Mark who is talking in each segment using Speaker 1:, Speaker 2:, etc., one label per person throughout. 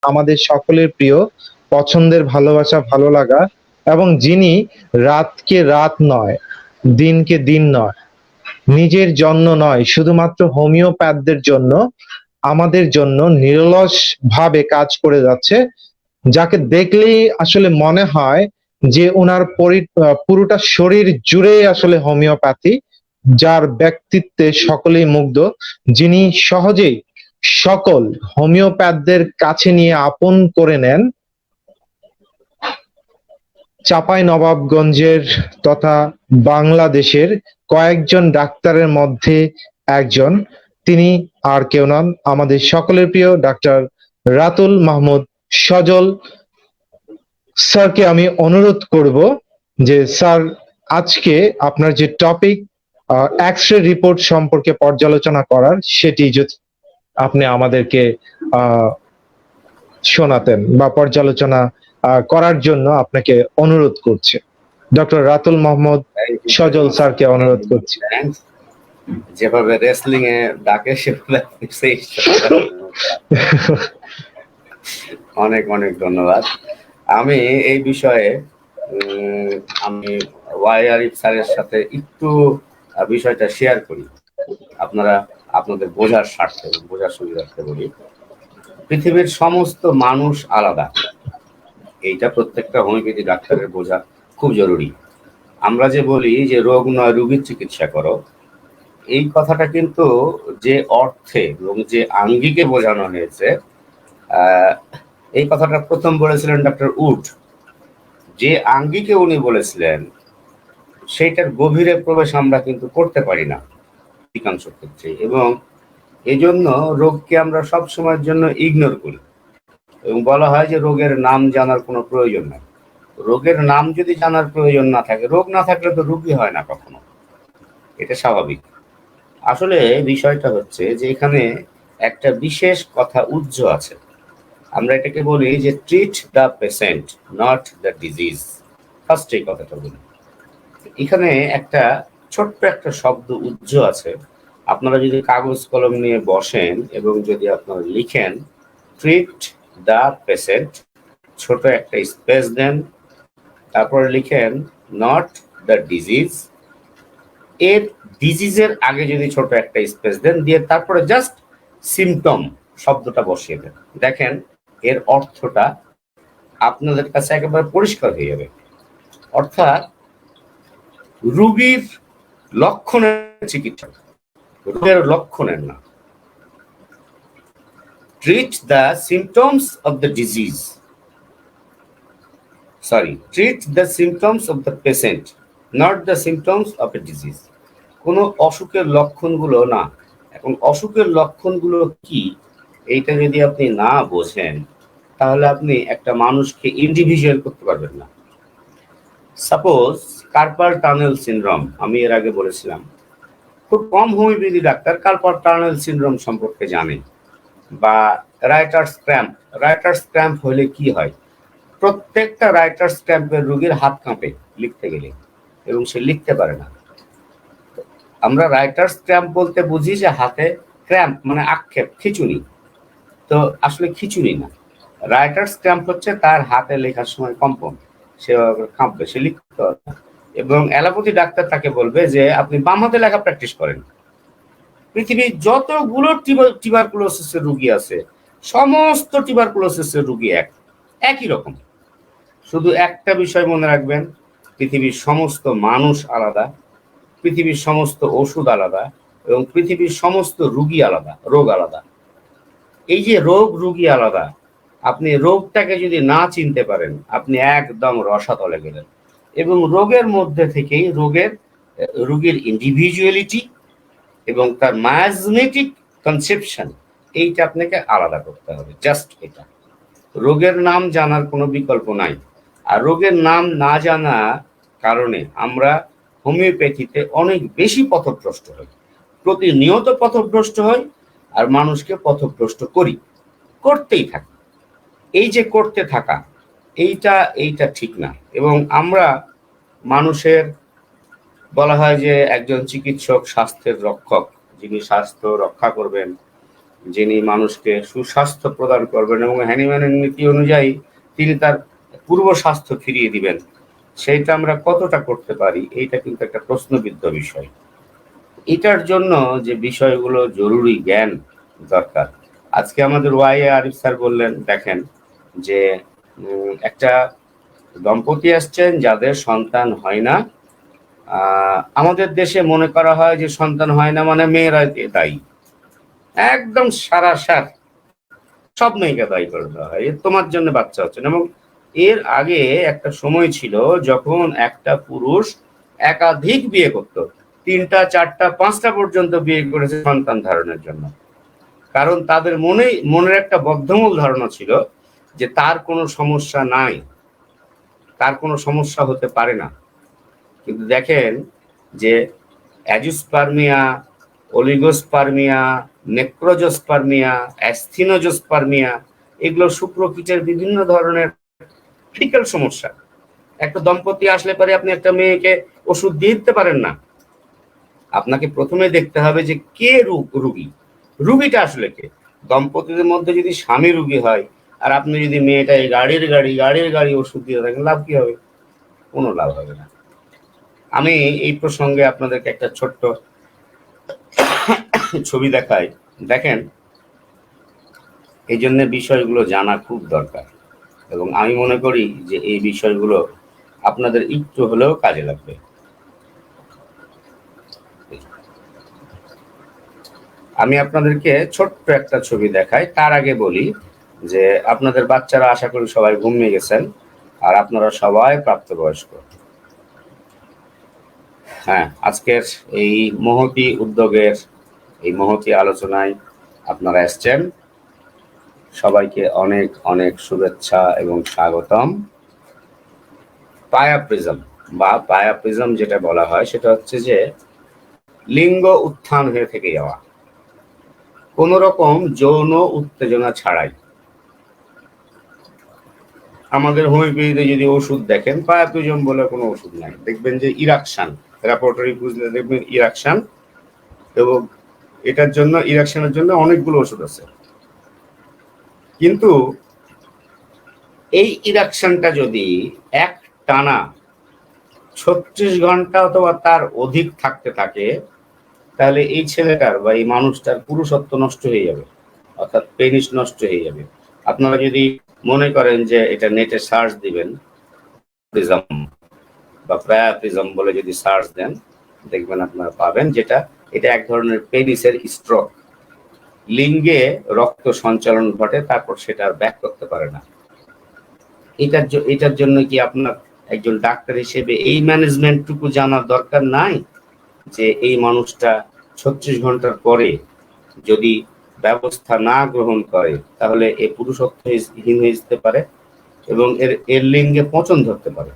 Speaker 1: আমাদের সকলের প্রিয়, পছন্দের, ভালোবাসা, ভালো লাগা, এবং যিনি রাতকে রাত নয়, দিনকে দিন নয়, নিজের জন্য নয়, শুধুমাত্র হোমিওপ্যাথদের জন্য, আমাদের জন্য নিরলস ভাবে কাজ করে যাচ্ছে, যাকে দেখলেই আসলে মনে হয় যে ওনার পুরোটা শরীর জুড়ে আসলে হোমিওপ্যাথি, যার ব্যক্তিত্বে সকলেই মুগ্ধ, যিনি সহজেই সকল হোমিওপ্যাথদের কাছে নিয়ে আপন করে নেন। চাঁপাই নবাবগঞ্জের তথা বাংলাদেশের কয়েকজন ডাক্তারের মধ্যে একজন, তিনি আর কেউ নন, আমাদের সকলের প্রিয় ডাক্তার রাতুল মাহমুদ সজল স্যারকে আমি অনুরোধ করব যে স্যার, আজকে আপনার যে টপিক এক্স রে রিপোর্ট সম্পর্কে পর্যালোচনা করার, সেটি যদি আপনি আমাদেরকে শোনাতেন বা পর্যালোচনা করার জন্য আপনাকে অনুরোধ করছি। ডক্টর রাতুল মাহমুদ সজল স্যারকে অনুরোধ করছি।
Speaker 2: যেভাবে রেসলিং এ ডাকে সেভাবে অনেক অনেক ধন্যবাদ। আমি এই বিষয়ে আমি ওয়াই আরিফ স্যারের সাথে একটু বিষয়টা শেয়ার করি, আপনাদের বোঝার স্বার্থে, বোঝার সুবিধার্থে বলি। পৃথিবীর সমস্ত মানুষ আলাদা, এইটা প্রত্যেকটা হোমিওপ্যাথি ডাক্তারের বোঝা খুব জরুরি। আমরা যে বলি যে রোগ নয় রোগীর চিকিৎসা করো, এই কথাটা কিন্তু যে অর্থে এবং যে আঙ্গিকে বোঝানো হয়েছে, এই কথাটা প্রথম বলেছিলেন ডক্টর উড। যে আঙ্গিকে উনি বলেছিলেন সেইটার গভীরে প্রবেশ আমরা কিন্তু করতে পারি না অধিকাংশ ক্ষেত্রে, এবং এজন্য রোগকে আমরা সব সময়ের জন্য ইগনোর করি এবং বলা হয় যে রোগের নাম জানার কোনো প্রয়োজন নাই। রোগের নাম যদি জানার প্রয়োজন না থাকে, রোগ না থাকলে তো রোগই হয় না কখনো, এটা স্বাভাবিক। আসলে বিষয়টা হচ্ছে যে এখানে একটা বিশেষ কথা উজ্জ আছে। আমরা এটাকে বলি যে treat the patient not the disease. First এই কথাটা বলি। এখানে একটা ছোট্ট একটা শব্দ উজ্জ আছে। আপনারা যদি কাগজ কলম নিয়ে বসেন এবং যদি আপনারা লিখেন ট্রিট দ্য পেশেন্ট, ছোট একটা স্পেস দেন, তারপরে লিখেন নট দ্য ডিজিজ, এর ডিজিজের আগে যদি ছোট একটা স্পেস দেন, দিয়ে তারপরে জাস্ট সিমটম শব্দটা বসিয়ে দেন, দেখেন এর অর্থটা আপনাদের কাছে একেবারে পরিষ্কার হয়ে যাবে। অর্থাৎ রোগীর লক্ষণের চিকিৎসা, রোগের লক্ষণের না। Treat the symptoms of the disease, sorry, treat the symptoms of the patient not the symptoms of A disease. কোনো অসুখের লক্ষণগুলো না। এখন অসুখের লক্ষণগুলো কি, এইটা যদি আপনি না বোঝেন তাহলে আপনি একটা মানুষকে ইন্ডিভিজুয়াল করতে পারবেন না। সাপোজ কার্পাল টানেল সিনড্রোম, আমি এর আগে বলেছিলাম খুব কম homeopathy doctor carpal tunnel syndrome সম্পর্কে জানে, বা রাইটার্স ক্র্যাম্প। রাইটার্স ক্র্যাম্প হলে কি হয়, প্রত্যেকটা রাইটার্স ক্র্যাম্পের রোগীর হাত কাঁপে লিখতে গেলে এবং সে লিখতে পারে না। আমরা রাইটার্স ক্র্যাম্প বলতে বুঝি যে হাতে ক্র্যাম্প মানে আক্ষেপ, খিচুনি। তো আসলে খিচুনি না, রাইটার্স ক্র্যাম্প হচ্ছে তার হাতে লেখার সময় কম্পন, সে কাঁপবে, সে লিখতে পারবে না। এবং অ্যালোপ্যাথি ডাক্তার তাকে বলবে যে আপনি বাম হাতে লেখা প্র্যাকটিস করেন। পৃথিবীর যতগুলো টিউবারকুলোসিসের রোগী আছে, সমস্ত টিউবারকুলোসিসের রোগী একই রকম। শুধু একটা বিষয় মনে রাখবেন, পৃথিবীর সমস্ত মানুষ আলাদা, পৃথিবীর সমস্ত ওষুধ আলাদা, এবং পৃথিবীর সমস্ত রোগী আলাদা, রোগ আলাদা। এই যে রোগ রোগী আলাদা, আপনি রোগটাকে যদি না চিনতে পারেন আপনি একদম রসাতলে গেলেন। এবং রোগের মধ্যে থেকেই রোগীর ইন্ডিভিজুয়ালিটি এবং তার মায়াজমেটিক কনসেপশন, এইটা আপনাকে আলাদা করতে হবে। জাস্ট এটা, রোগের নাম জানার কোনো বিকল্প নাই। আর রোগের নাম না জানা কারণে আমরা হোমিওপ্যাথিতে অনেক বেশি পথভ্রষ্ট হই, প্রতিনিয়ত পথভ্রষ্ট হই, আর মানুষকে পথভ্রষ্ট করতেই থাকি। এই যে করতে থাকা, এইটা ঠিক না। এবং আমরা মানুষের বলা হয় যে একজন চিকিৎসক স্বাস্থ্যের রক্ষক, যিনি স্বাস্থ্য রক্ষা করবেন, যিনি মানুষকে সুস্বাস্থ্য প্রদান করবেন এবং হ্যানিম্যানের নীতি অনুযায়ী তিনি তার পূর্ব স্বাস্থ্য ফিরিয়ে দিবেন, সেইটা আমরা কতটা করতে পারি, এইটা কিন্তু একটা প্রশ্নবিদ্ধ বিষয়। এটার জন্য যে বিষয়গুলো জরুরি জ্ঞান দরকার, আজকে আমাদের ওয়াই আরিফ স্যার বললেন, দেখেন যে একটা দম্পতি আসছেন যাদের সন্তান হয় না। আমাদের দেশে মনে করা হয় যে সন্তান হয় না মানে মেয়েরা দায়ী, একদম সারাসার সব মেয়েকে দায়ী করে দেওয়া হয়, তোমার জন্য বাচ্চা হচ্ছে না। এবং এর আগে একটা সময় ছিল যখন একটা পুরুষ একাধিক বিয়ে করত, 3টা 4টা 5টা পর্যন্ত বিয়ে করেছে সন্তান ধারণের জন্য। কারণ তাদের মনের একটা বদ্ধমূল ধারণা ছিল যে তার কোনো সমস্যা নাই, তার কোনো সমস্যা হতে পারে না। কিন্তু দেখেন যে অ্যাজিওস্পার্মিয়া, অলিগোস্পার্মিয়া, নেক্রোজোস্পার্মিয়া, অ্যাস্থিনোজোস্পার্মিয়া, এগুলো শুক্রকীটের বিভিন্ন ধরনের ফিক্যাল সমস্যা। একটা দম্পতি আসলে পরে আপনি একটা মেয়েকে ওষুধ দিয়ে দিতে পারেন না, আপনাকে প্রথমে দেখতে হবে যে কে রুগী, রুগীটা আসলে কে। দম্পতিদের মধ্যে যদি স্বামী রুগী হয় আর আপনি যদি মেয়েটাই গাড়ির গাড়ি ওষুধ দিয়ে থাকেন, লাভ কি হবে? কোনো লাভ হবে না। আমি এই প্রসঙ্গে আপনাদেরকে একটা ছোট্ট ছবি দেখাই, দেখেন এই জন্য বিষয়গুলো জানা খুব দরকার এবং আমি মনে করি যে এই বিষয়গুলো আপনাদের একটু হলেও কাজে লাগবে। আমি আপনাদেরকে ছোট্ট একটা ছবি দেখাই, তার আগে বলি যে আপনাদের বাচ্চারা আশা করি সবাই ঘুমিয়ে গেছেন আর আপনারা সবাই প্রাপ্তবয়স্ক। হ্যাঁ, আজকের এই মহতি উদ্যোগের, এই মহতি আলোচনায় আপনারা এসছেন, সবাইকে অনেক অনেক শুভেচ্ছা এবং স্বাগতম। পায়াপ্রিজম বা পায়াপ্রিজম যেটা বলা হয় সেটা হচ্ছে যে লিঙ্গ উত্থান হয়ে থেকে যাওয়া, কোন রকম যৌন উত্তেজনা ছাড়াই। আমাদের হোমিওপ্যাথিতে যদি ওষুধ দেখেন, পায়াপ্রিজম বলে কোনো ওষুধ নাই, দেখবেন যে ইরাকশন, ল্যাবরেটরি বুঝলে দেখবেন ইরাকশন, এবং এটার জন্য ইরাকশনের জন্য অনেকগুলো ওষুধ আছে। কিন্তু এই ইরাকশনটা যদি এক টানা 36 ঘন্টা অথবা তার অধিক থাকতে থাকে, তাহলে এই ছেলেটার বা এই মানুষটার পুরুষত্ব নষ্ট হয়ে যাবে, অর্থাৎ পেনিস নষ্ট হয়ে যাবে। আপনারা যদি মনে করেন যে এটা নেটে সার্চ দিবেন, প্রিজম বা প্রায়াপ্রিজম বলে যদি সার্চ দেন, দেখবেন আপনারা পাবেন যেটা এটা এক ধরনের পেনিসের স্ট্রোক। লিঙ্গে রক্ত সঞ্চালন ঘটে, তারপর সেটা আর ব্যাক করতে পারে না। এটার জন্য কি আপনার একজন ডাক্তার হিসেবে এই ম্যানেজমেন্টটুকু জানার দরকার নাই যে এই মানুষটা 36 ঘন্টার পরে যদি ব্যবস্থা না গ্রহণ করে তাহলে এ পুরুষত্বহীন হয়ে যেতে পারে এবং এর লিঙ্গে পচন ধরতে পারে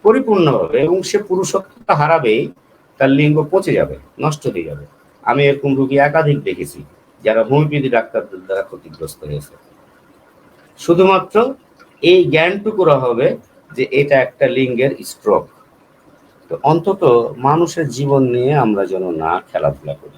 Speaker 2: পরিপূর্ণভাবে, এবং সে পুরুষত্বটা হারাবেই, তার লিঙ্গ পচে যাবে, নষ্ট হয়ে যাবে। আমি এরকম রোগী একাধিক দেখেছি যারা হোমিওপ্যাথি ডাক্তারদের দ্বারা ক্ষতিগ্রস্ত হয়েছে। শুধুমাত্র এই জ্ঞানটুকু হবে যে এটা একটা লিঙ্গের স্ট্রোক। তো অন্তত মানুষের জীবন নিয়ে আমরা যেন না খেলাধুলা করি।